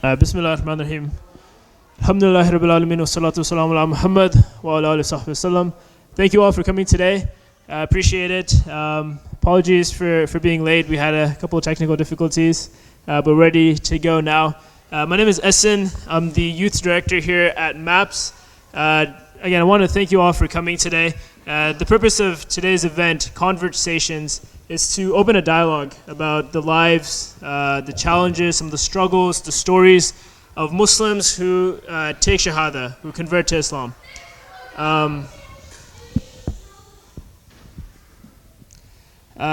Bismillah ar-Rahman ar-Rahim. Alhamdulillah Rabbil Alameen wa salatu wa salamu ala Muhammad wa ala alihi wa sahbihi wasallam. Thank you all for coming today. I appreciate it. Apologies for being late. We had a couple of technical difficulties, but we're ready to go now. My name is Essen. I'm the youth director here at MAPS. Again, I want to thank you all for coming today. The purpose of today's event, Conversations, is to open a dialogue about the lives, the challenges, some of the struggles, the stories of Muslims who take Shahada, who convert to Islam.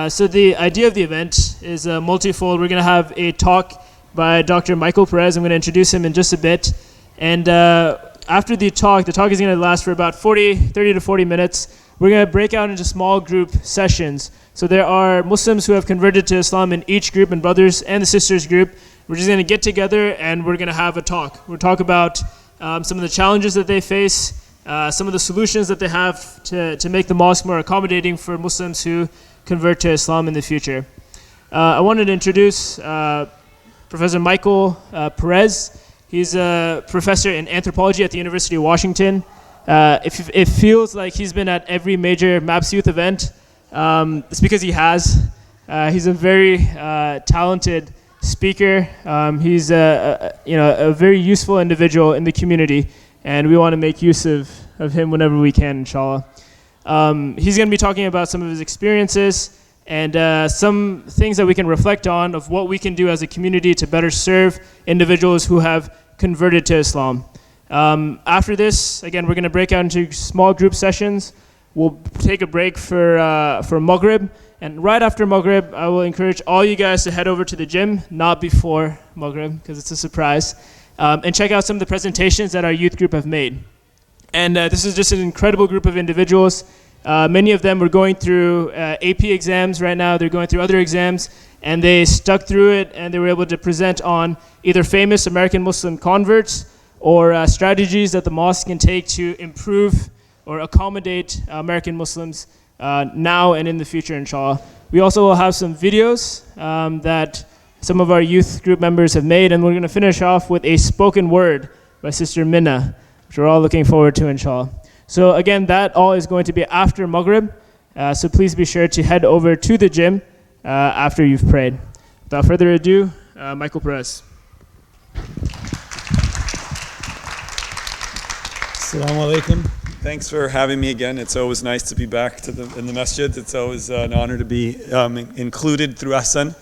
So the idea of the event is multifold. We're going to have a talk by Dr. Michael Perez. I'm going to introduce him in just a bit. And after the talk is going to last for about 30 to 40 minutes. We're going to break out into small group sessions. So there are Muslims who have converted to Islam in each group, and brothers and the sisters group. We're just going to get together and we're going to have a talk. We'll talk about some of the challenges that they face, some of the solutions that they have to make the mosque more accommodating for Muslims who convert to Islam in the future. I wanted to introduce Professor Michael Perez. He's a professor in anthropology at the University of Washington. It feels like he's been at every major MAPS youth event. It's because he has. He's a very talented speaker. He's a very useful individual in the community, and we want to make use of him whenever we can, inshallah. He's going to be talking about some of his experiences and some things that we can reflect on of what we can do as a community to better serve individuals who have converted to Islam. After this, again, we're going to break out into small group sessions. We'll take a break for Maghrib. And right after Maghrib, I will encourage all you guys to head over to the gym, not before Maghrib, because it's a surprise, and check out some of the presentations that our youth group have made. And this is just an incredible group of individuals. Many of them are going through AP exams right now. They're going through other exams, and they stuck through it, and they were able to present on either famous American Muslim converts or strategies that the mosque can take to improve or accommodate American Muslims now and in the future, inshallah. We also will have some videos that some of our youth group members have made, and we're going to finish off with a spoken word by Sister Minna, which we're all looking forward to, inshallah. So again, that all is going to be after Maghrib, so please be sure to head over to the gym after you've prayed. Without further ado, Michael Perez. Assalamu alaikum. Thanks for having me again. It's always nice to be back in the masjid. It's always an honor to be included through Ahsan.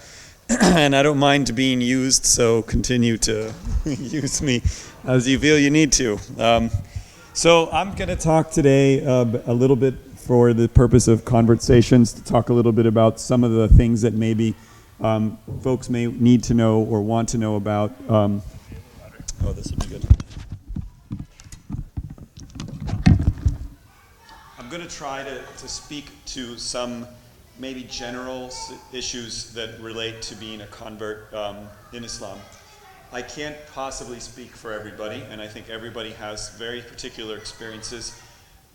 And I don't mind being used, so continue to use me as you feel you need to. So I'm going to talk today a little bit for the purpose of Conversations, to talk a little bit about some of the things that maybe folks may need to know or want to know about. This would be good. I'm going to try to speak to some maybe general issues that relate to being a convert in Islam. I can't possibly speak for everybody, and I think everybody has very particular experiences.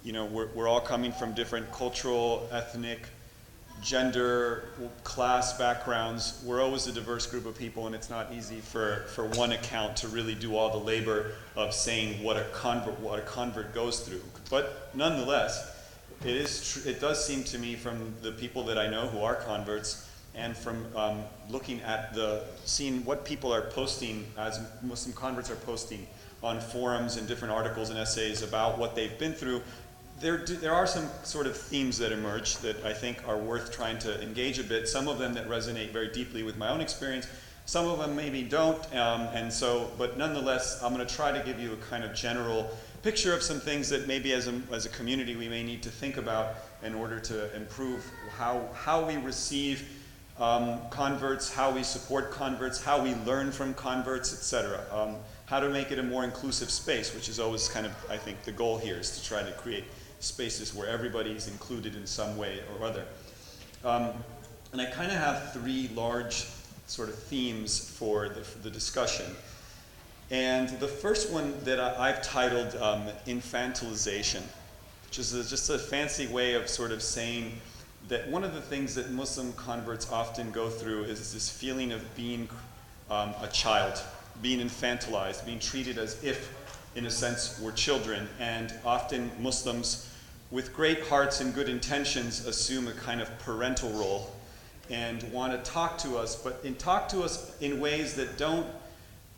You know, we're all coming from different cultural, ethnic, gender, class backgrounds. We're always a diverse group of people, and it's not easy for one account to really do all the labor of saying what a convert goes through. But nonetheless, it does seem to me, from the people that I know who are converts, and from looking at seeing what people are posting, as Muslim converts are posting on forums and different articles and essays about what they've been through, there are some sort of themes that emerge that I think are worth trying to engage a bit. Some of them that resonate very deeply with my own experience. Some of them maybe don't, but nonetheless, I'm going to try to give you a kind of general picture of some things that maybe as a community we may need to think about in order to improve how we receive converts, how we support converts, how we learn from converts, etc. How to make it a more inclusive space, which is always kind of, I think, the goal here, is to try to create spaces where everybody is included in some way or other. And I kind of have three large sort of themes for the discussion. And the first one that I've titled infantilization, which is just a fancy way of sort of saying that one of the things that Muslim converts often go through is this feeling of being a child, being infantilized, being treated as if, in a sense, we're children. And often Muslims, with great hearts and good intentions, assume a kind of parental role and want to talk to us, but talk to us in ways that don't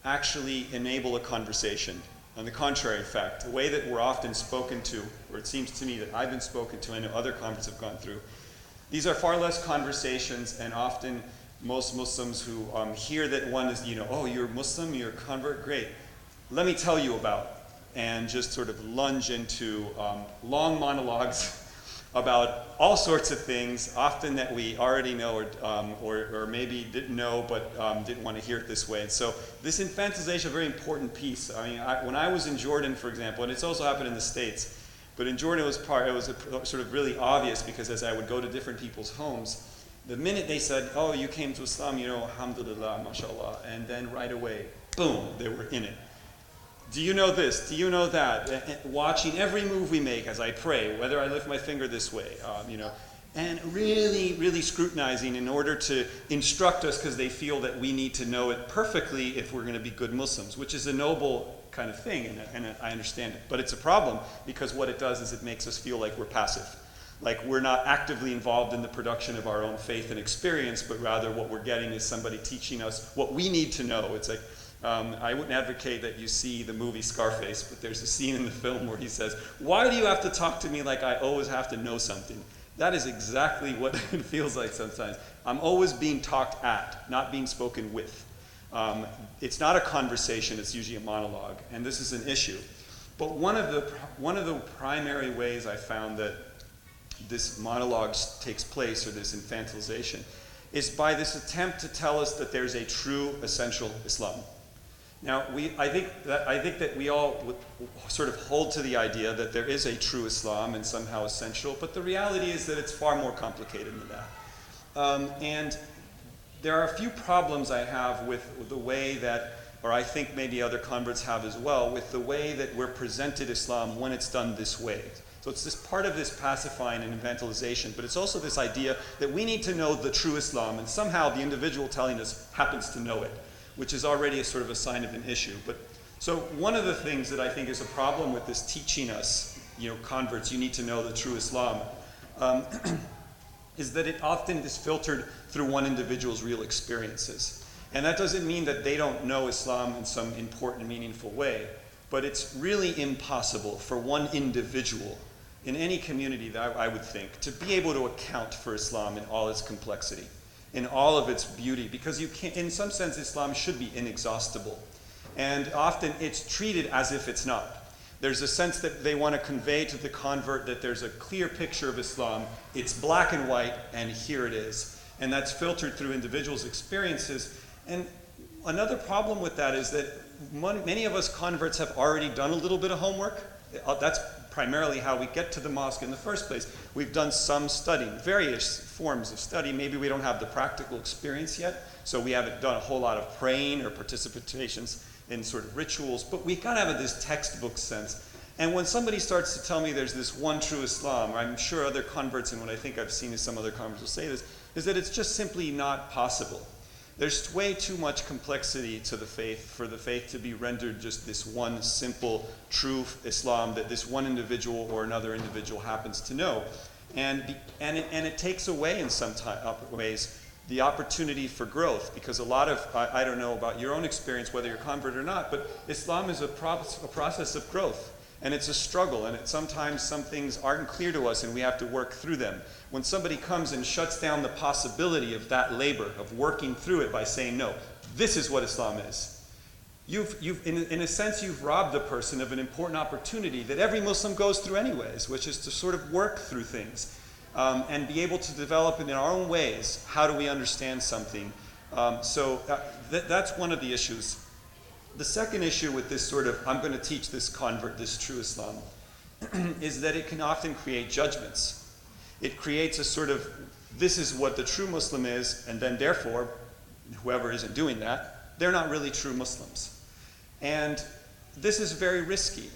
actually enable a conversation. On the contrary, in fact, the way that we're often spoken to, or it seems to me that I've been spoken to, I know other converts have gone through, these are far less conversations, and often most Muslims who hear that one is, oh, you're Muslim, you're a convert, great. Let me tell you about, and just sort of lunge into long monologues about all sorts of things, often that we already know or maybe didn't know but didn't want to hear it this way. And so this infantilization is a very important piece. I mean, when I was in Jordan, for example, and it's also happened in the States, but in Jordan it was sort of really obvious, because as I would go to different people's homes, the minute they said, oh, you came to Islam, alhamdulillah, mashallah, and then right away, boom, they were in it. Do you know this? Do you know that? Watching every move we make as I pray, whether I lift my finger this way, and really, really scrutinizing in order to instruct us, because they feel that we need to know it perfectly if we're going to be good Muslims, which is a noble kind of thing, and I understand it. But it's a problem, because what it does is it makes us feel like we're passive, like we're not actively involved in the production of our own faith and experience, but rather what we're getting is somebody teaching us what we need to know. It's like, I wouldn't advocate that you see the movie Scarface, but there's a scene in the film where he says, why do you have to talk to me like I always have to know something? That is exactly what it feels like sometimes. I'm always being talked at, not being spoken with. It's not a conversation, it's usually a monologue, and this is an issue. But one of the primary ways I found that this monologue takes place, or this infantilization, is by this attempt to tell us that there's a true essential Islam. Now, I think that we all would sort of hold to the idea that there is a true Islam and somehow essential, but the reality is that it's far more complicated than that. And there are a few problems I have with the way that, or I think maybe other converts have as well, with the way that we're presented Islam when it's done this way. So it's this part of this pacifying and infantilization, but it's also this idea that we need to know the true Islam, and somehow the individual telling us happens to know it, which is already a sort of a sign of an issue. But so one of the things that I think is a problem with this teaching us, converts, you need to know the true Islam, is that it often is filtered through one individual's real experiences. And that doesn't mean that they don't know Islam in some important, meaningful way, but it's really impossible for one individual in any community, that I would think, to be able to account for Islam in all its complexity, in all of its beauty, because you can't, in some sense, Islam should be inexhaustible. And often it's treated as if it's not. There's a sense that they want to convey to the convert that there's a clear picture of Islam, it's black and white, and here it is. And that's filtered through individuals' experiences. And another problem with that is that many of us converts have already done a little bit of homework. That's primarily how we get to the mosque in the first place. We've done some studying, various forms of study. Maybe we don't have the practical experience yet, so we haven't done a whole lot of praying or participations in sort of rituals, but we kind of have this textbook sense. And when somebody starts to tell me there's this one true Islam, or I'm sure other converts, and what I think I've seen is some other converts will say this, is that it's just simply not possible. There's way too much complexity to the faith for the faith to be rendered just this one simple, true Islam that this one individual or another individual happens to know. And it takes away in some ways the opportunity for growth, because a lot of, I don't know about your own experience, whether you're a convert or not, but Islam is a process of growth. And it's a struggle, and sometimes some things aren't clear to us and we have to work through them. When somebody comes and shuts down the possibility of that labor, of working through it by saying, no, this is what Islam is, in a sense, you've robbed the person of an important opportunity that every Muslim goes through anyways, which is to sort of work through things and be able to develop in our own ways. How do we understand something? That's one of the issues. The second issue with this sort of, I'm going to teach this convert this true Islam, is that it can often create judgments. It creates a sort of, this is what the true Muslim is, and then therefore, whoever isn't doing that, they're not really true Muslims. And this is very risky.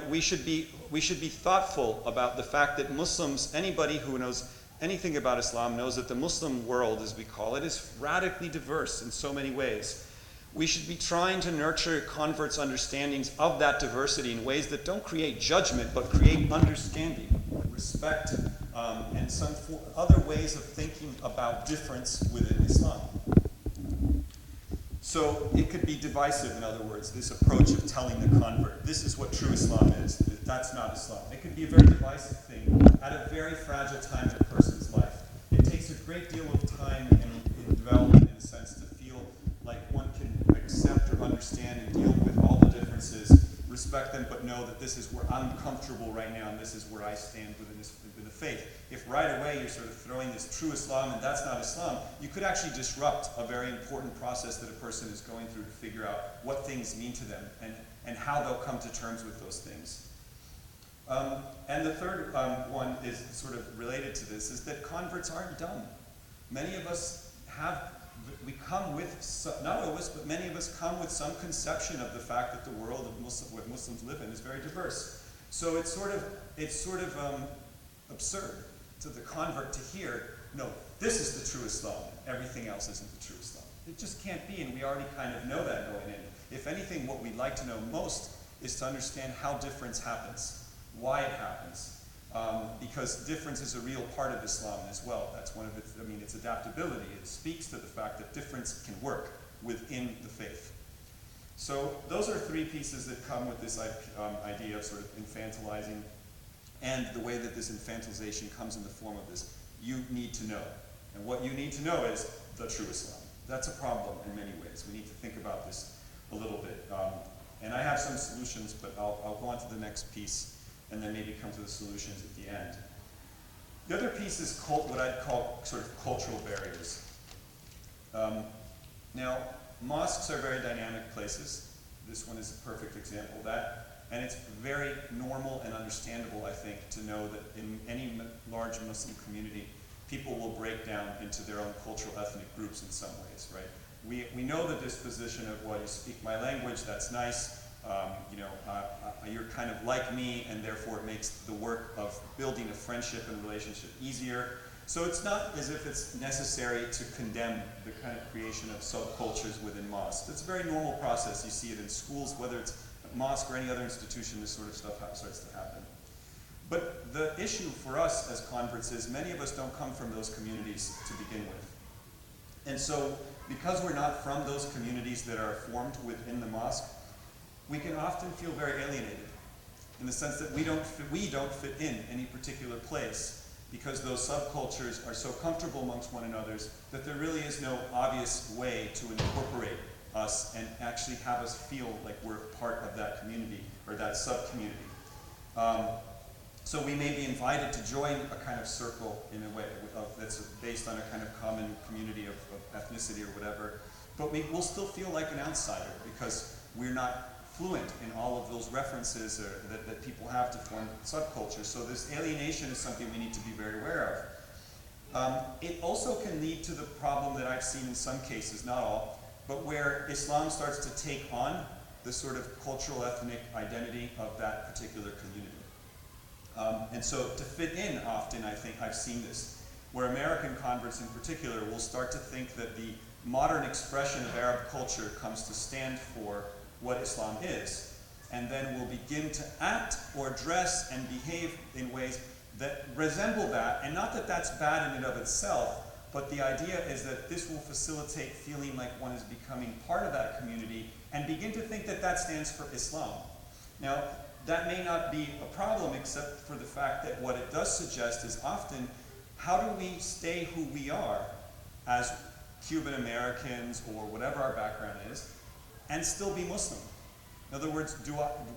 We should be thoughtful about the fact that Muslims, anybody who knows anything about Islam knows that the Muslim world, as we call it, is radically diverse in so many ways. We should be trying to nurture converts' understandings of that diversity in ways that don't create judgment, but create understanding, respect, and some other ways of thinking about difference within Islam. So it could be divisive, in other words, this approach of telling the convert, this is what true Islam is, that's not Islam. It could be a very divisive thing at a very fragile time in a person's life. It takes a great deal of time in development, in a sense, to feel like one can accept or understand and deal with all the differences, respect them, but know that this is where I'm comfortable right now and this is where I stand within the faith. If right away you're sort of throwing this true Islam and that's not Islam, you could actually disrupt a very important process that a person is going through to figure out what things mean to them and how they'll come to terms with those things. And the third one is sort of related to this, is that converts aren't dumb. Many of us we come with, not always, but many of us come with some conception of the fact that the world of what Muslims live in is very diverse. So it's sort of absurd to the convert to hear, no, this is the true Islam, everything else isn't the true Islam. It just can't be, and we already kind of know that going in. If anything, what we'd like to know most is to understand how difference happens, why it happens, because difference is a real part of Islam as well. That's one of its, its adaptability. It speaks to the fact that difference can work within the faith. So those are three pieces that come with this idea of sort of infantilizing, and the way that this infantilization comes in the form of this, you need to know. And what you need to know is the true Islam. That's a problem in many ways. We need to think about this a little bit. And I have some solutions, but I'll go on to the next piece and then maybe come to the solutions at the end. The other piece is what I'd call sort of cultural barriers. Now, mosques are very dynamic places. This one is a perfect example of that. And it's very normal and understandable, I think, to know that in any large Muslim community, people will break down into their own cultural ethnic groups in some ways, right? We know the disposition of, well, you speak my language, that's nice. You're kind of like me, and therefore it makes the work of building a friendship and relationship easier. So it's not as if it's necessary to condemn the kind of creation of subcultures within mosques. It's a very normal process. You see it in schools, whether it's a mosque or any other institution, this sort of stuff starts to happen. But the issue for us as converts is many of us don't come from those communities to begin with. And so because we're not from those communities that are formed within the mosque, we can often feel very alienated in the sense that we don't fit in any particular place because those subcultures are so comfortable amongst one another that there really is no obvious way to incorporate us and actually have us feel like we're part of that community or that sub-community. So we may be invited to join a kind of circle in a way that's based on a kind of common community of ethnicity or whatever, but we'll still feel like an outsider because we're not fluent in all of those references that people have to form subcultures. So this alienation is something we need to be very aware of. It also can lead to the problem that I've seen in some cases, not all, but where Islam starts to take on the sort of cultural ethnic identity of that particular community. And so to fit in often, I think I've seen this, where American converts in particular will start to think that the modern expression of Arab culture comes to stand for what Islam is, and then will begin to act or dress and behave in ways that resemble that, and not that that's bad in and of itself, but the idea is that this will facilitate feeling like one is becoming part of that community and begin to think that that stands for Islam. Now, that may not be a problem except for the fact that what it does suggest is often, how do we stay who we are as Cuban Americans or whatever our background is, and still be Muslim? In other words,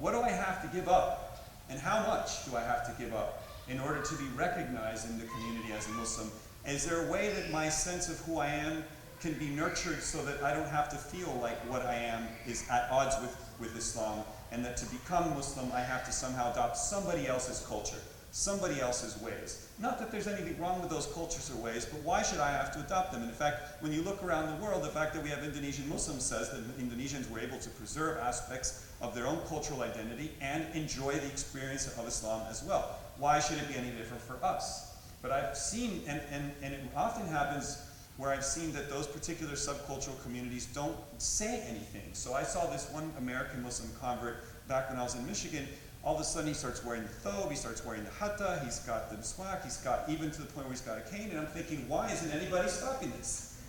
what do I have to give up? And how much do I have to give up in order to be recognized in the community as a Muslim? Is there a way that my sense of who I am can be nurtured so that I don't have to feel like what I am is at odds with Islam, and that to become Muslim I have to somehow adopt somebody else's culture, somebody else's ways? Not that there's anything wrong with those cultures or ways, but why should I have to adopt them? And in fact, when you look around the world, the fact that we have Indonesian Muslims says that Indonesians were able to preserve aspects of their own cultural identity and enjoy the experience of Islam as well. Why should it be any different for us? But I've seen, and it often happens where I've seen that those particular subcultural communities don't say anything. So I saw this one American Muslim convert back when I was in Michigan. All of a sudden he starts wearing the thobe, he starts wearing the hatta, he's got the miswak, he's got even to the point where he's got a cane, and I'm thinking, why isn't anybody stopping this?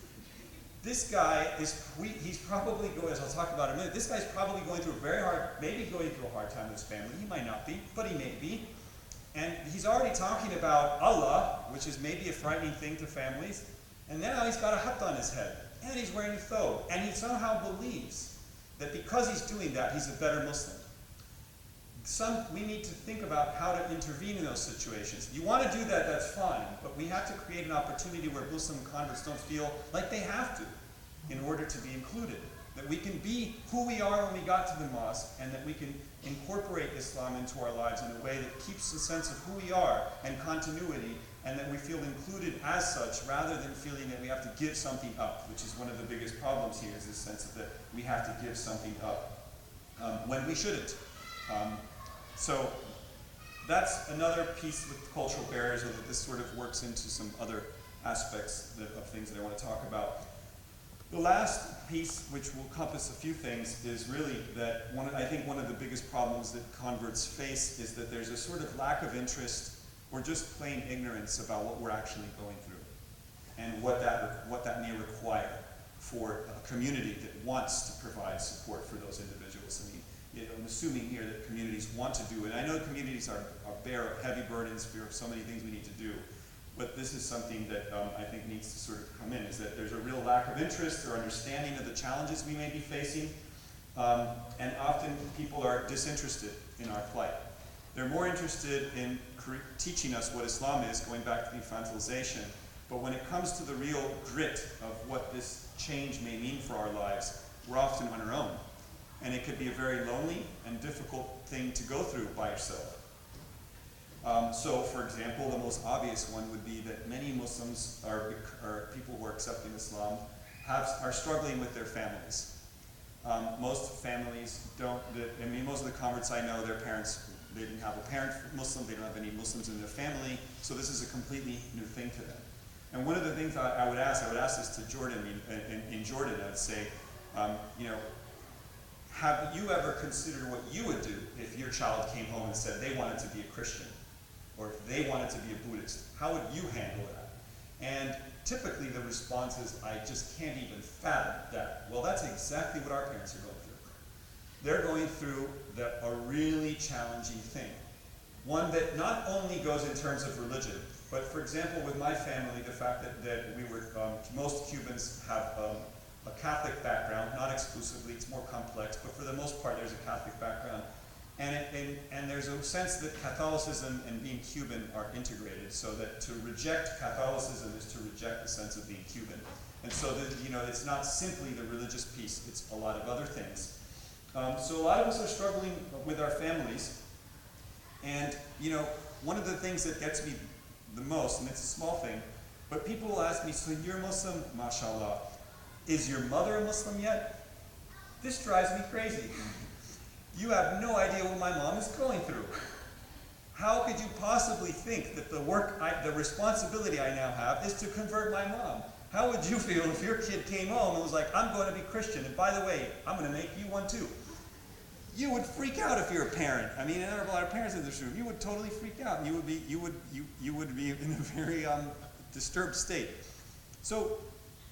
This guy he's probably going, as I'll talk about in a minute, this guy's probably going through maybe going through a hard time with his family. He might not be, but he may be. And he's already talking about Allah, which is maybe a frightening thing to families. And now he's got a hatta on his head, and he's wearing a thobe, and he somehow believes that because he's doing that, he's a better Muslim. We need to think about how to intervene in those situations. You want to do that, that's fine, but we have to create an opportunity where Muslim converts don't feel like they have to in order to be included. That we can be who we are when we got to the mosque, and that we can incorporate Islam into our lives in a way that keeps the sense of who we are and continuity, and that we feel included as such, rather than feeling that we have to give something up, which is one of the biggest problems here, is this sense of that we have to give something up when we shouldn't. So that's another piece with cultural barriers, that this sort of works into some other aspects of things that I want to talk about. The last piece, which will encompass a few things, is really that I think one of the biggest problems that converts face is that there's a sort of lack of interest or just plain ignorance about what we're actually going through and what that may require for a community that wants to provide support for those individuals. I mean, I'm assuming here that communities want to do it. I know communities are bear of heavy burdens, fear of so many things we need to do, but this is something that I think needs to sort of come in, is that there's a real lack of interest or understanding of the challenges we may be facing, and often people are disinterested in our plight. They're more interested in teaching us what Islam is, going back to the infantilization, but when it comes to the real grit of what this change may mean for our lives, we're often on our own. And it could be a very lonely and difficult thing to go through by yourself. So, for example, the most obvious one would be that many Muslims, or people who are accepting Islam, are struggling with their families. Most families don't, most of the converts I know, their parents, they didn't have a parent Muslim, they don't have any Muslims in their family, so this is a completely new thing to them. And one of the things I would ask this to Jordan, in Jordan, I would say, have you ever considered what you would do if your child came home and said they wanted to be a Christian, or if they wanted to be a Buddhist? How would you handle that? And typically the response is, I just can't even fathom that. Well, that's exactly what our parents are going through. They're going through a really challenging thing. One that not only goes in terms of religion, but for example, with my family, the fact that we were, most Cubans have a Catholic background, not exclusively, it's more complex, but for the most part there's a Catholic background. And there's a sense that Catholicism and being Cuban are integrated, so that to reject Catholicism is to reject the sense of being Cuban. And so that, it's not simply the religious piece, it's a lot of other things. So a lot of us are struggling with our families, and one of the things that gets me the most, and it's a small thing, but people will ask me, so you're Muslim, mashallah. Is your mother a Muslim yet? This drives me crazy. You have no idea what my mom is going through. How could you possibly think that the responsibility I now have is to convert my mom? How would you feel if your kid came home and was like, I'm going to be Christian, and by the way, I'm going to make you one too? You would freak out if you're a parent. I mean, there are a lot of parents in this room. You would totally freak out. You would be in a very disturbed state. So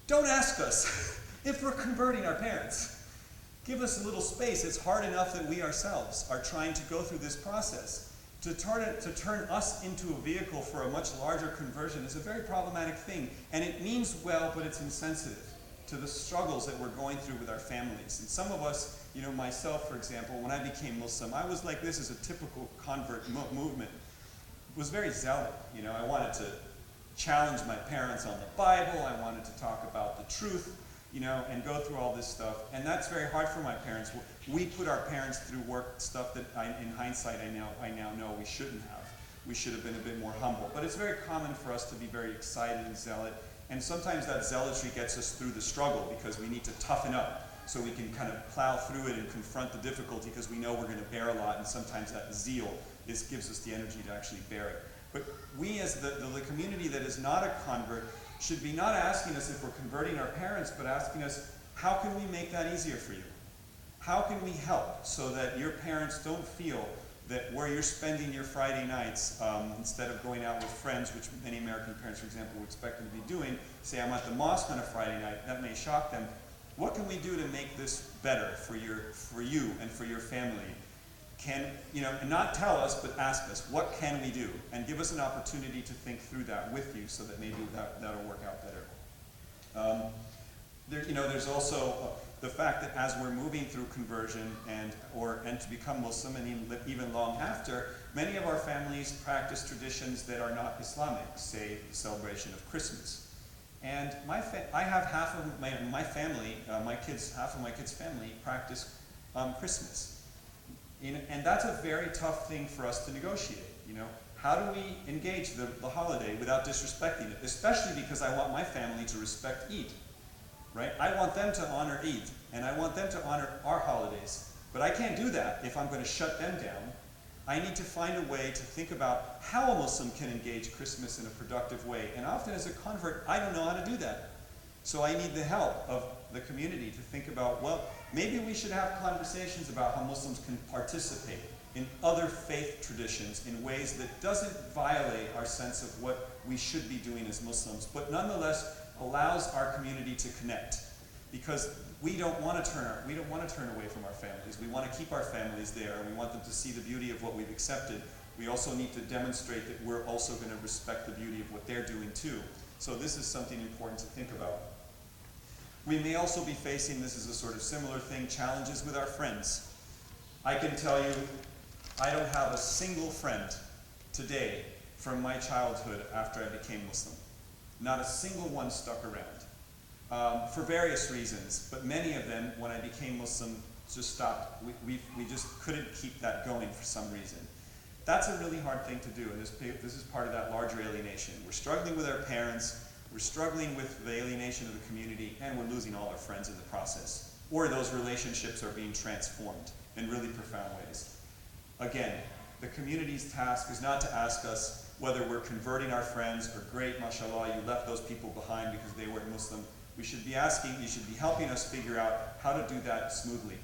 don't ask us if we're converting our parents. Give us a little space. It's hard enough that we ourselves are trying to go through this process. To turn us into a vehicle for a much larger conversion is a very problematic thing. And it means well, but it's insensitive to the struggles that we're going through with our families. And some of us, myself, for example, when I became Muslim, I was like this is a typical convert movement. It was very zealot. I wanted to challenge my parents on the Bible. I wanted to talk about the truth, and go through all this stuff. And that's very hard for my parents. We put our parents through stuff that in hindsight I now know we shouldn't have. We should have been a bit more humble. But it's very common for us to be very excited and zealot. And sometimes that zealotry gets us through the struggle because we need to toughen up so we can kind of plow through it and confront the difficulty because we know we're going to bear a lot, and sometimes that zeal gives us the energy to actually bear it. But we as the community that is not a convert should be not asking us if we're converting our parents, but asking us, how can we make that easier for you? How can we help so that your parents don't feel that where you're spending your Friday nights, instead of going out with friends, which many American parents, for example, would expect them to be doing, say, I'm at the mosque on a Friday night, that may shock them. What can we do to make this better for you and for your family? And not tell us, but ask us, what can we do? And give us an opportunity to think through that with you so that maybe that'll work out better. There's also the fact that as we're moving through conversion and to become Muslim, and even long after, many of our families practice traditions that are not Islamic, say the celebration of Christmas. And I have half of my family, half of my kids' family practice Christmas. And that's a very tough thing for us to negotiate. How do we engage the holiday without disrespecting it? Especially because I want my family to respect Eid. Right? I want them to honor Eid, and I want them to honor our holidays. But I can't do that if I'm going to shut them down. I need to find a way to think about how a Muslim can engage Christmas in a productive way. And often as a convert, I don't know how to do that. So I need the help of the community to think about, well, maybe we should have conversations about how Muslims can participate in other faith traditions in ways that doesn't violate our sense of what we should be doing as Muslims, but nonetheless allows our community to connect, because we don't want to turn away from our families. We want to keep our families there, and we want them to see the beauty of what we've accepted. We also need to demonstrate that we're also going to respect the beauty of what they're doing too. So this is something important to think about. We may also be facing, this is a sort of similar thing, challenges with our friends. I can tell you, I don't have a single friend today from my childhood after I became Muslim. Not a single one stuck around, for various reasons, but many of them, when I became Muslim, just stopped. We just couldn't keep that going for some reason. That's a really hard thing to do, and this is part of that larger alienation. We're struggling with our parents, we're struggling with the alienation of the community, and we're losing all our friends in the process. Or those relationships are being transformed in really profound ways. Again, the community's task is not to ask us whether we're converting our friends or great, mashallah, you left those people behind because they weren't Muslim. You should be helping us figure out how to do that smoothly,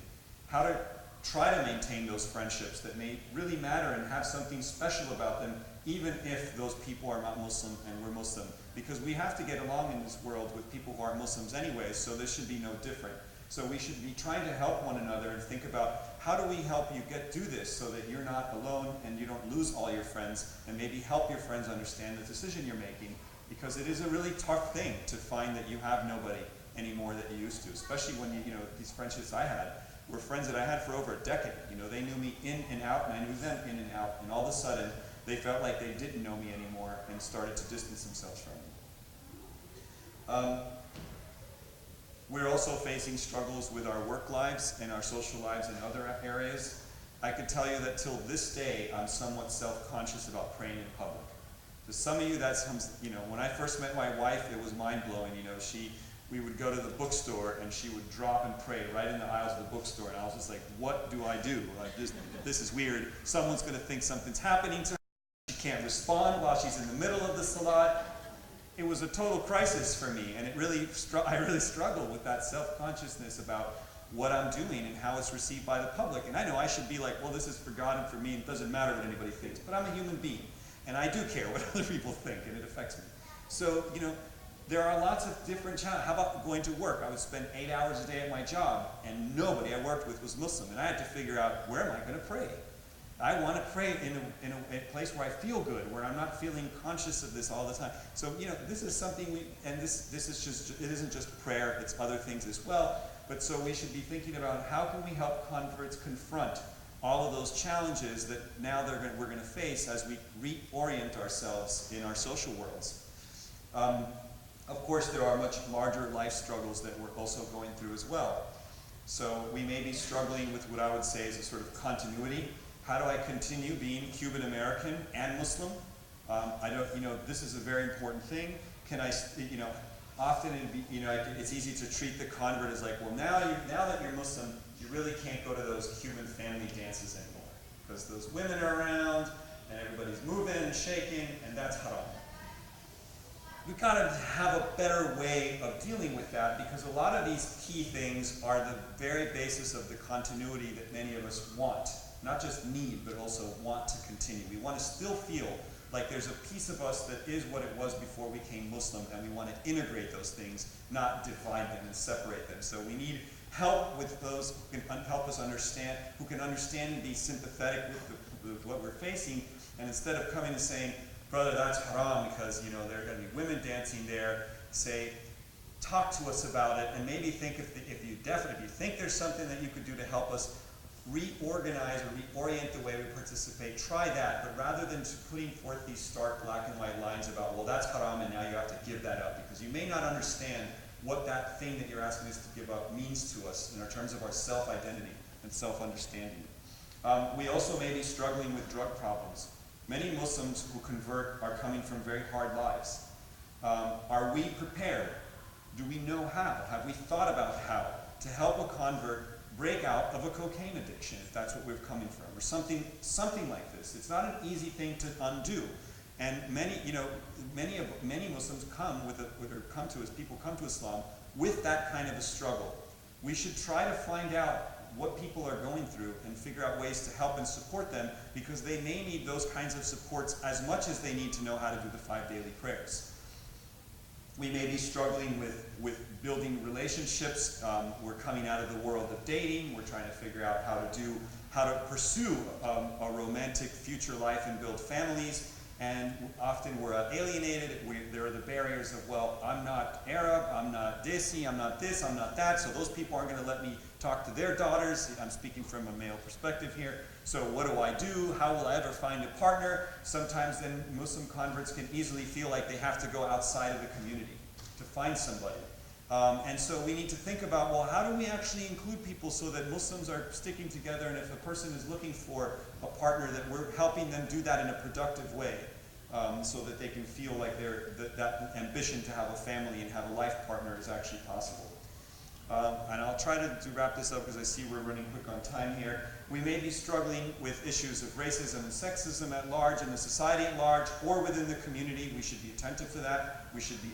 how to try to maintain those friendships that may really matter and have something special about them, even if those people are not Muslim and we're Muslim. Because we have to get along in this world with people who aren't Muslims anyway, so this should be no different. So we should be trying to help one another and think about, how do we help you do this so that you're not alone and you don't lose all your friends, and maybe help your friends understand the decision you're making, because it is a really tough thing to find that you have nobody anymore that you used to, especially when these friendships I had were friends that I had for over a decade. They knew me in and out, and I knew them in and out, and all of a sudden they felt like they didn't know me anymore and started to distance themselves from me. We're also facing struggles with our work lives and our social lives in other areas. I could tell you that till this day, I'm somewhat self-conscious about praying in public. To some of you, when I first met my wife, it was mind-blowing. We would go to the bookstore and she would drop and pray right in the aisles of the bookstore, and I was just like, what do I do? This is weird. Someone's going to think something's happening to her. She can't respond while she's in the middle of the salat. It was a total crisis for me, and I really struggled with that self-consciousness about what I'm doing and how it's received by the public. And I know I should be like, well, this is for God and for me, and it doesn't matter what anybody thinks. But I'm a human being, and I do care what other people think, and it affects me. So, there are lots of different challenges. How about going to work? I would spend 8 hours a day at my job, and nobody I worked with was Muslim, and I had to figure out, where am I going to pray? I want to pray in a place where I feel good, where I'm not feeling conscious of this all the time. So, this is something this is just, it isn't just prayer, it's other things as well. But so we should be thinking about, how can we help converts confront all of those challenges that now we're going to face as we reorient ourselves in our social worlds. Of course, there are much larger life struggles that we're also going through as well. So we may be struggling with what I would say is a sort of continuity. How do I continue being Cuban American and Muslim? This is a very important thing. Often it's easy to treat the convert as like, well, now that you're Muslim, you really can't go to those Cuban family dances anymore, because those women are around and everybody's moving and shaking, and that's haram. we've got to have a better way of dealing with that, because a lot of these key things are the very basis of the continuity that many of us want. Not just need, but also want to continue. We want to still feel like there's a piece of us that is what it was before we became Muslim, and we want to integrate those things, not divide them and separate them. So we need help with those who can help us understand, who can understand and be sympathetic with what we're facing, and instead of coming and saying, brother, that's haram because, you know, there are going to be women dancing there, say, talk to us about it, and maybe think if you think there's something that you could do to help us reorganize or reorient the way we participate, try that, but rather than putting forth these stark black and white lines about, well, that's haram and now you have to give that up, because you may not understand what that thing that you're asking us to give up means to us in terms of our self-identity and self-understanding. We also may be struggling with drug problems. Many Muslims who convert are coming from very hard lives. Are we prepared? Do we know how? Have we thought about how to help a convert break out of a cocaine addiction, if that's what we're coming from, or something like this? It's not an easy thing to undo, and many Muslims come people come to Islam with that kind of a struggle. We should try to find out what people are going through and figure out ways to help and support them, because they may need those kinds of supports as much as they need to know how to do the 5 daily prayers. We may be struggling with building relationships. We're coming out of the world of dating. We're trying to figure out how to pursue a romantic future life and build families. And often we're alienated. There are the barriers of, well, I'm not Arab, I'm not Desi, I'm not this, I'm not that, so those people aren't going to let me talk to their daughters. I'm speaking from a male perspective here. So what do I do? How will I ever find a partner? Sometimes then Muslim converts can easily feel like they have to go outside of the community to find somebody. And so we need to think about, well, how do we actually include people so that Muslims are sticking together, and if a person is looking for a partner, that we're helping them do that in a productive way, so that they can feel like that ambition to have a family and have a life partner is actually possible. And I'll try to wrap this up because I see we're running quick on time here. We may be struggling with issues of racism and sexism at large in the society at large or within the community. We should be attentive to that. We should be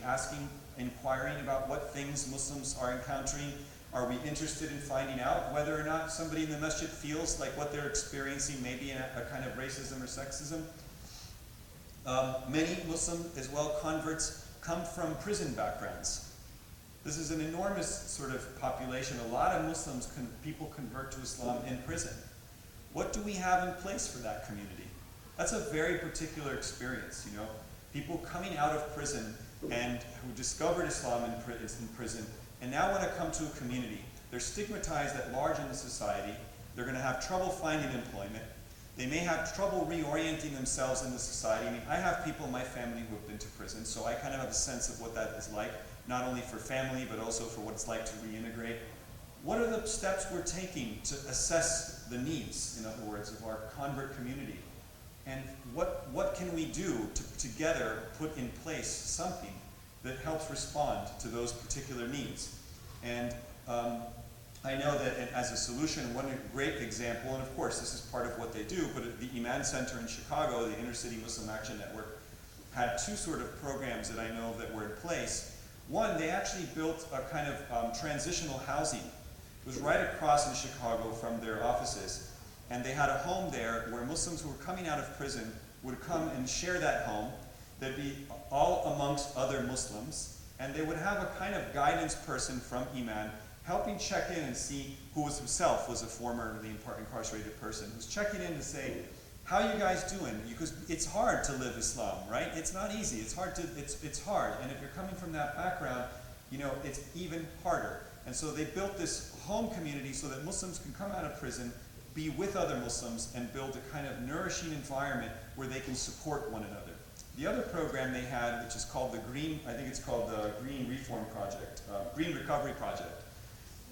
inquiring about what things Muslims are encountering. Are we interested in finding out whether or not somebody in the masjid feels like what they're experiencing may be a kind of racism or sexism? Many Muslim, as well, converts come from prison backgrounds. This is an enormous sort of population. A lot of people convert to Islam in prison. What do we have in place for that community? That's a very particular experience, you know. People coming out of prison and who discovered Islam in prison and now want to come to a community. They're stigmatized at large in the society. They're going to have trouble finding employment. They may have trouble reorienting themselves in the society. I mean, I have people in my family who have been to prison, so I kind of have a sense of what that is like, not only for family, but also for what it's like to reintegrate. What are the steps we're taking to assess the needs, in other words, of our convert community? And what can we do to together put in place something that helps respond to those particular needs? And I know that as a solution, one great example, and of course this is part of what they do, but at the Iman Center in Chicago, the Inner City Muslim Action Network, had two sort of programs that I know that were in place. One, they actually built a kind of transitional housing. It was right across in Chicago from their offices. And they had a home there where Muslims who were coming out of prison would come and share that home. They'd be all amongst other Muslims. And they would have a kind of guidance person from Iman helping check in and see who himself was a formerly incarcerated person, who's checking in to say, how are you guys doing? Because it's hard to live Islam, right? It's not easy. It's hard. And if you're coming from that background, you know, it's even harder. And so they built this home community so that Muslims can come out of prison, be with other Muslims, and build a kind of nourishing environment where they can support one another. The other program they had, which is called the Green Reform Project, Green Recovery Project.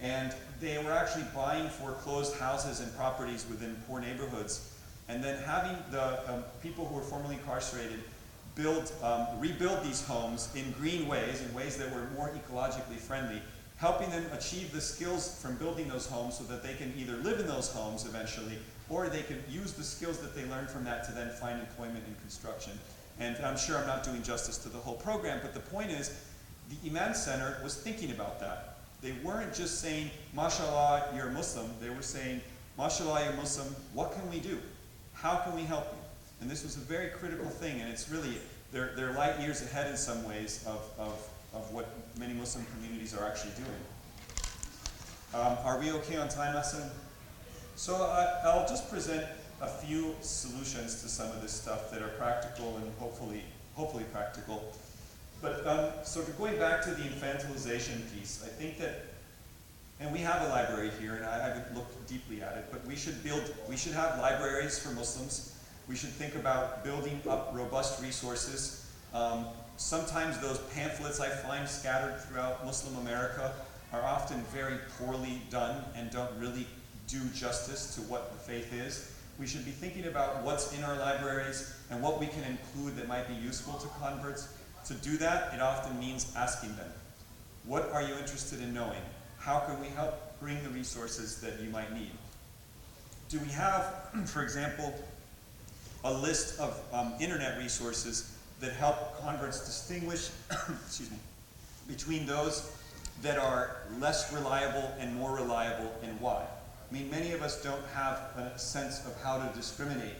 And they were actually buying foreclosed houses and properties within poor neighborhoods, and then having the people who were formerly incarcerated rebuild these homes in green ways, in ways that were more ecologically friendly, helping them achieve the skills from building those homes so that they can either live in those homes eventually, or they can use the skills that they learned from that to then find employment in construction. And I'm sure I'm not doing justice to the whole program, but the point is, the Imam Center was thinking about that. They weren't just saying, mashallah, you're a Muslim. They were saying, mashallah, you're Muslim, what can we do? How can we help you? And this was a very critical thing, and it's really, they're light years ahead in some ways of what many Muslim communities are actually doing. Are we okay on time, Hassan? So I'll just present a few solutions to some of this stuff that are practical and hopefully practical. But so going back to the infantilization piece, I think that, and we have a library here, and I haven't looked deeply at it, but we should have libraries for Muslims. We should think about building up robust resources. Sometimes those pamphlets I find scattered throughout Muslim America are often very poorly done and don't really do justice to what the faith is. We should be thinking about what's in our libraries and what we can include that might be useful to converts. To do that, it often means asking them, what are you interested in knowing? How can we help bring the resources that you might need? Do we have, for example, a list of internet resources that help converts distinguish excuse me, between those that are less reliable and more reliable, and why? I mean, many of us don't have a sense of how to discriminate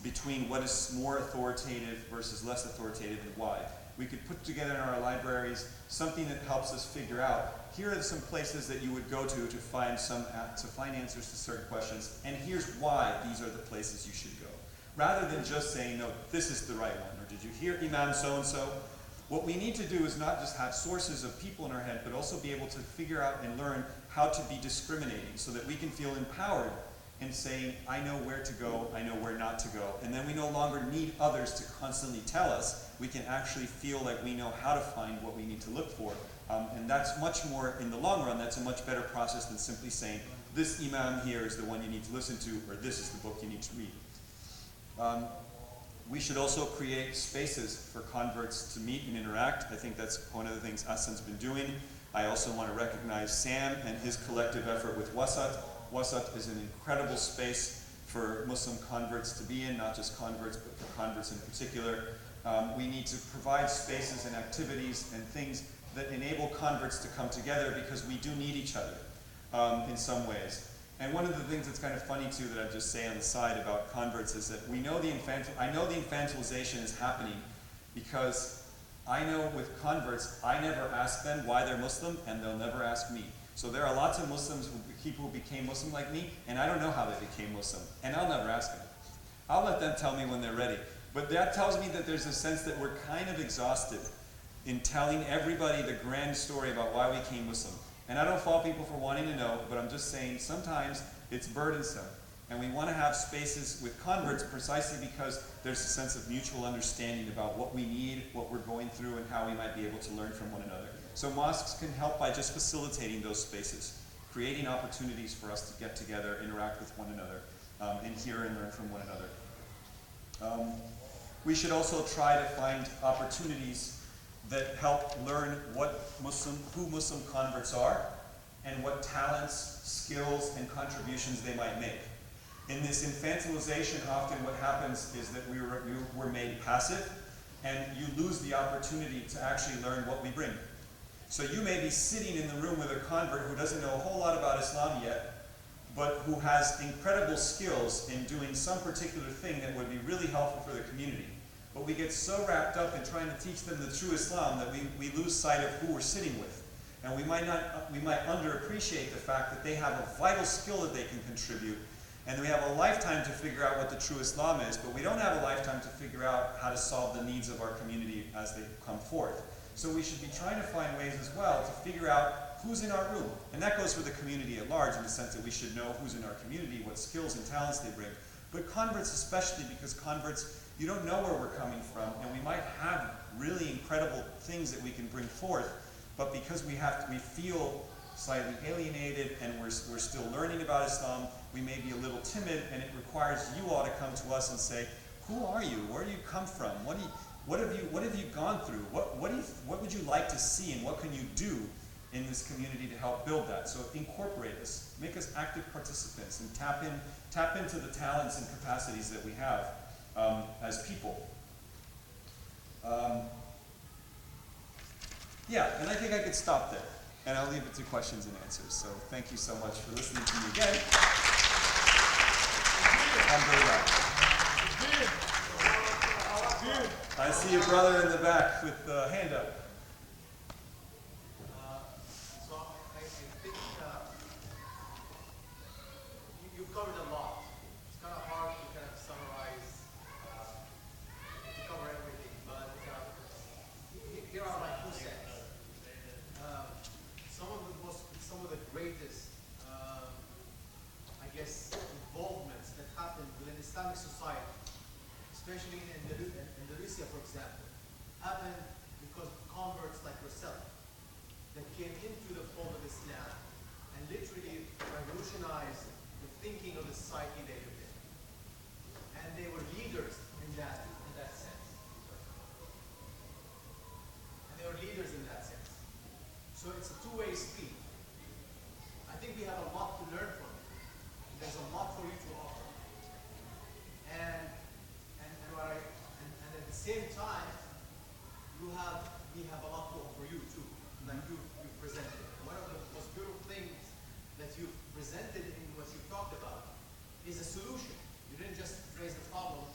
between what is more authoritative versus less authoritative, and why. We could put together in our libraries something that helps us figure out, here are some places that you would go to find answers to certain questions, and here's why these are the places you should go. Rather than just saying, no, this is the right one, or did you hear Imam so-and-so? What we need to do is not just have sources of people in our head, but also be able to figure out and learn how to be discriminating so that we can feel empowered in saying, I know where to go, I know where not to go. And then we no longer need others to constantly tell us. We can actually feel like we know how to find what we need to look for. And that's much more, in the long run, that's a much better process than simply saying, this Imam here is the one you need to listen to, or this is the book you need to read. We should also create spaces for converts to meet and interact. I think that's one of the things Hassan's been doing. I also want to recognize Sam and his collective effort with Wasat. Wasat is an incredible space for Muslim converts to be in, not just converts, but for converts in particular. We need to provide spaces and activities and things that enable converts to come together, because we do need each other in some ways. And one of the things that's kind of funny too that I just say on the side about converts is that I know the infantilization is happening because I know with converts, I never ask them why they're Muslim, and they'll never ask me. So there are lots of Muslims, people who became Muslim like me, and I don't know how they became Muslim, and I'll never ask them. I'll let them tell me when they're ready. But that tells me that there's a sense that we're kind of exhausted in telling everybody the grand story about why we became Muslim. And I don't fault people for wanting to know, but I'm just saying sometimes it's burdensome. And we want to have spaces with converts precisely because there's a sense of mutual understanding about what we need, what we're going through, and how we might be able to learn from one another. So mosques can help by just facilitating those spaces, creating opportunities for us to get together, interact with one another, and hear and learn from one another. We should also try to find opportunities that help learn who Muslim converts are, and what talents, skills, and contributions they might make. In this infantilization, often what happens is that we're made passive, and you lose the opportunity to actually learn what we bring. So you may be sitting in the room with a convert who doesn't know a whole lot about Islam yet, but who has incredible skills in doing some particular thing that would be really helpful for the community. But we get so wrapped up in trying to teach them the true Islam that we lose sight of who we're sitting with. And we might underappreciate the fact that they have a vital skill that they can contribute. And we have a lifetime to figure out what the true Islam is, but we don't have a lifetime to figure out how to solve the needs of our community as they come forth. So we should be trying to find ways as well to figure out who's in our room. And that goes for the community at large, in the sense that we should know who's in our community, what skills and talents they bring. But converts especially, because converts, you don't know where we're coming from, and we might have really incredible things that we can bring forth, but because we feel slightly alienated and we're still learning about Islam, we may be a little timid, and it requires you all to come to us and say, who are you? Where do you come from? What have you gone through? What would you like to see, and what can you do in this community to help build that? So incorporate us, make us active participants, and tap into the talents and capacities that we have as people. Yeah, and I think I could stop there, and I'll leave it to questions and answers. So thank you so much for listening to me again. I see a brother in the back with the hand up. So I think you've covered a lot. It's kind of hard to kind of summarize, to cover everything, but here are my 2 cents. Some of the greatest, I guess, involvements that happened within Islamic society, especially in Andalusia, for example, happened because of converts like yourself that came into the fold of Islam and literally revolutionized the thinking of the society they lived in. And they were leaders in that sense. So it's a two-way street. I think we have a lot to learn from it. There's a lot for you to offer. And at the same time, we have a lot to offer you too, like you presented. One of the most beautiful things that you've presented in what you talked about is a solution. You didn't just raise the problem,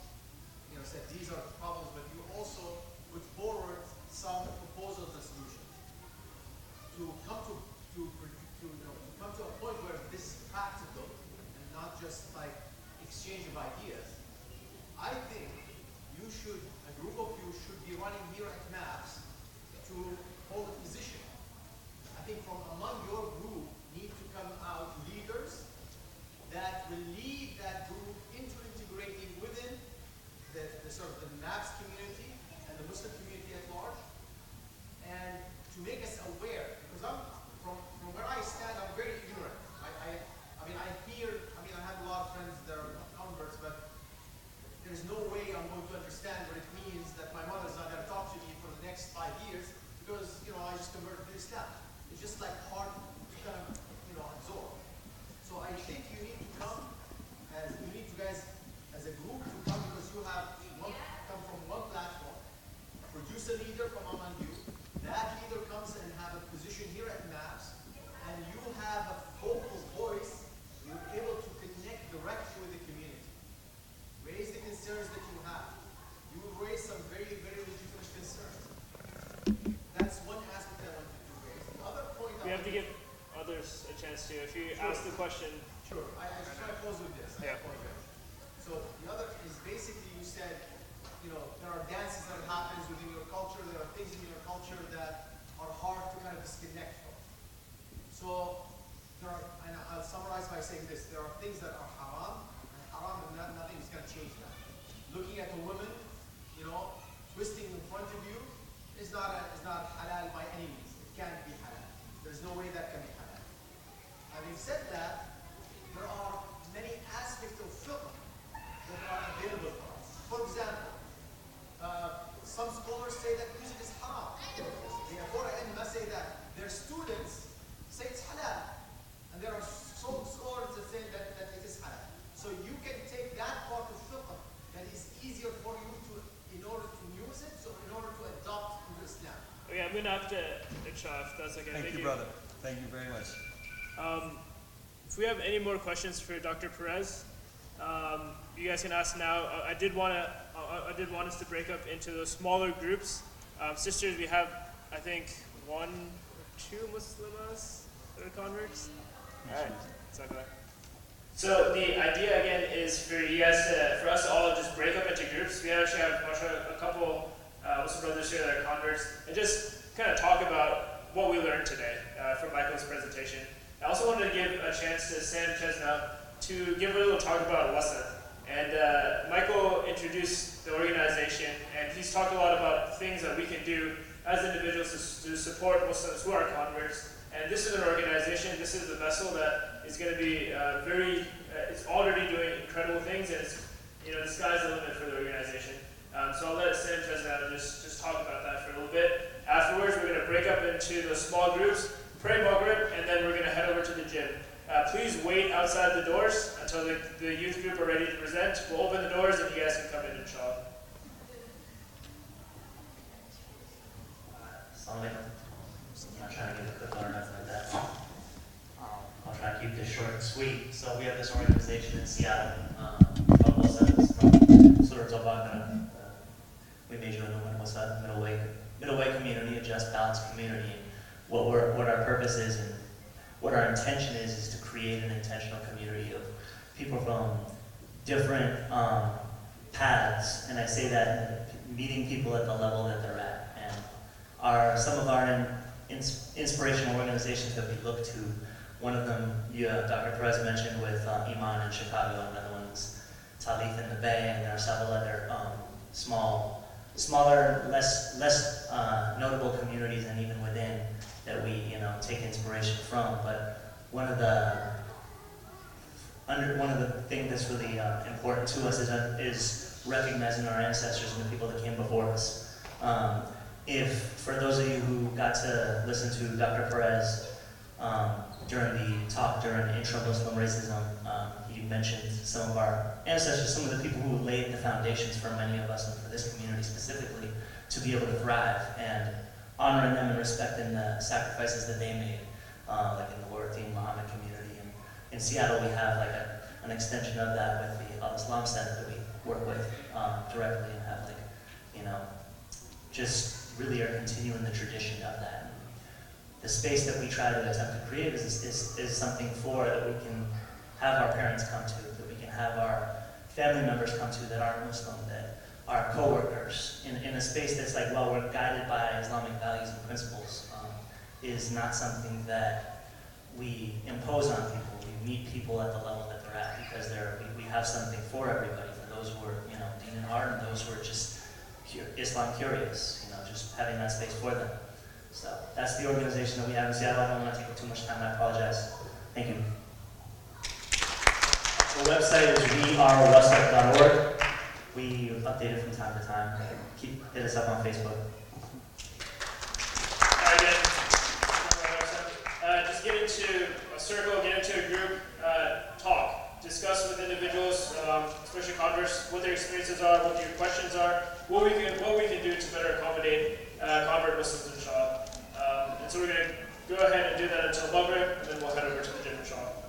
said these are the problems, but you also put forward some proposals and solutions to come to a point where this is practical and not just like exchange of ideas. I think a group of you should be running here at MAPS to hold a position. I think from among your group need to come out leaders that will lead that group into integrating within the sort of the MAPS community and the Muslim community at large, and to make us aware, because from where I stand, I'm very ignorant. I have a lot of friends that are converts, but there's no way I'm going to understand what it means that my mother's not going to talk to me for the next 5 years because, I just converted to Islam. It's just like hard to kind of, absorb. So I think you need to you guys as a group to come because you have come from one platform, produce a leader from among you. That leader comes and have a position here at MAPS, and you have a vocal voice. You're able to connect directly with the community. Raise the concerns that you have. You will raise some very, very legitimate concerns. That's one aspect I wanted to raise. The other point We have to give others a chance to. If you ask the question. Sure. I just want to close with this. I apologize. So the other is basically you said, there are dances that happens within your culture. There are things in your culture that are hard to kind of disconnect from. So and I'll summarize by saying this: there are things that are haram, and nothing is going to change that. Looking at a woman, twisting in front of you is not halal by any means. It can't be halal. There's no way that can be halal. Having said that, there are many aspects of fiqh that are available for us. For example, some scholars say that music is haram. The Qur'an say that. Their students say it's halal. And there are some scholars that say that it is halal. So you can take that part of fiqh that is easier for you in order to use it, so in order to adopt into Islam. Okay, I'm going to have to if that's okay. Thank you, brother. Thank you very much. If we have any more questions for Dr. Perez, you guys can ask now. I did want us to break up into those smaller groups. Sisters, we have, I think, 1 or 2 Muslimas that are converts. All right, it's okay. So the idea again is for you guys for us to all just break up into groups. We actually have a couple Muslim brothers here that are converts, and just kind of talk about what we learned today from Michael's presentation. I also wanted to give a chance to Sam Chesna to give a little talk about Wasat. And Michael introduced the organization, and he's talked a lot about things that we can do as individuals to support Muslims who are converts. And this is an organization, this is a vessel that is going to be it's already doing incredible things, and it's, the sky's the limit for the organization. So I'll let Sam Chesna just talk about that for a little bit. Afterwards, we're going to break up into those small groups, pray Maghrib, and then we're going to head over to the gym. Please wait outside the doors until the youth group are ready to present. We'll open the doors and you guys can come in, inshallah. Assalamu alaikum. I'm not trying to get a quick or nothing like that. I'll try to keep this short and sweet. So we have this organization in Seattle, called from sort of we major in the middle way community, a just balanced community. What our purpose is and what our intention is to create an intentional community of people from different paths, and I say that meeting people at the level that they're at. And some of our inspirational organizations that we look to, one of them, Dr. Perez mentioned with Iman in Chicago, another one's Talith in the Bay, and there are several other smaller, less notable communities, and even within that we take inspiration from. But one of the things that's really important to us is recognizing our ancestors and the people that came before us. If for those of you who got to listen to Dr. Perez during the talk during intra-Muslim racism, he mentioned some of our ancestors, some of the people who laid the foundations for many of us and for this community specifically to be able to thrive, and honoring them and respecting the sacrifices that they made, like in the Warthin Muhammad community. And in Seattle, we have like an extension of that with the Al-Islam Center that we work with directly, and have just really are continuing the tradition of that. And the space that we try to attempt to create is something that we can have our parents come to, that we can have our family members come to that aren't Muslim, that are co-workers in a space that's like, well, we're guided by Islamic values and principles, is not something that we impose on people. We meet people at the level that they're at, because we have something for everybody, for those who are deen and heart, and those who are just Islam curious, just having that space for them. So that's the organization that we have in Seattle. I don't want to take up too much time, I apologize. Thank you. The website is wearewassup.org. We update it from time to time. Hit us up on Facebook. Just get into a circle, get into a group, talk, discuss with individuals, especially converts, what their experiences are, what your questions are, what we can do to better accommodate convert Muslims, inshallah. And so we're going to go ahead and do that until Maghrib, and then we'll head over to the different shop.